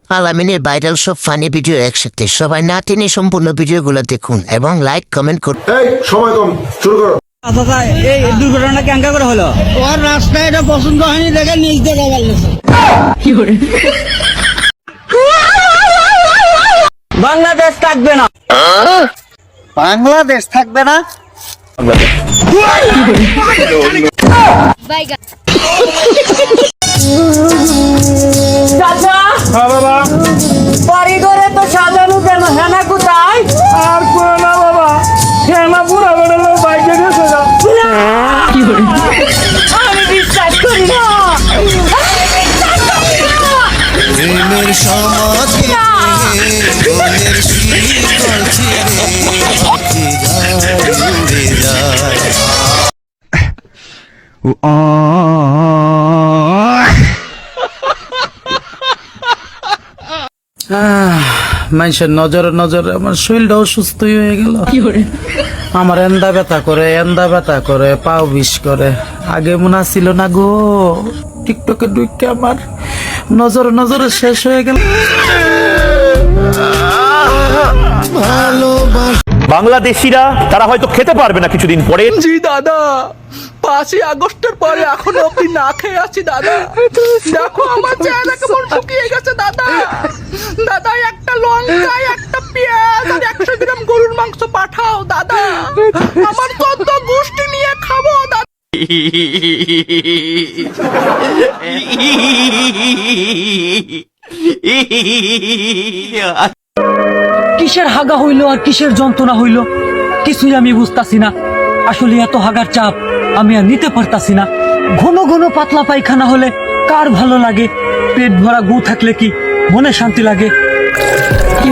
আলামিনের ভাইরাল সব funny video একসাথে, সবাই না টেনে সম্পূর্ণ ভিডিওগুলো দেখুন এবং লাইক কমেন্ট করুন। এই সময় কম, শুরু করো। দাদা এই দুর্ঘটনা কেঙ্কা করে হলো? ওর রাস্তায় এটা পছন্দ হয়নি দেখে নিজ দিয়ে গাবাল নিছে। বাংলাদেশ থাকবে না। বাংলাদেশ থাকবে না। চাচা, হ্যাঁ বাবা। বাড়ি ঘরে তো সাজানো কেন, হেনা কোথায়? আর করো না বাবা, খেলা পুরা বেড়ালো বাইকে গেছে না। আমি বিশ্বাস করি না। প্রেমের সমাধি মনের শীতল ছিঁড়ে পাখি যায় উড়ে যায়। মানুষের নজরে নজরে আমার শরীরটা অসুস্থ হয়ে গেল। আমার এন্দা ব্যথা করে পাও বিষ করে। আগে মনে ছিল না গো, টিকটকে ঢুকে আমার নজরে নজরে শেষ হয়ে গেল। বাংলাদেশিরা তারা হয়তো খেতে পারবে না কিছুদিন পরে। জি দাদা, 5ই আগস্টের পরে এখনো অব্দি না খেয়ে আছি দাদা। দেখো আমার চেহারা কেমন শুকিয়ে গেছে দাদা। দাদা একটা লঙ্কা, একটা পেঁয়াজ আর 100 গ্রাম গরুর মাংস পাঠাও দাদা, আমার 14 গোষ্ঠী নিয়ে খাবো দাদা। কিসের হাগা হইলো আর কিসের যন্ত্রণা হইলো কিছুই আমি বুঝতাছি না। আসলে এত হাগার চাপ আমি আর নিতে পারতাছি না। ঘন ঘন পাতলা পায়খানা হলে কার ভালো লাগে? পেট ভরা গু থাকলে কি মনে শান্তি লাগে? কি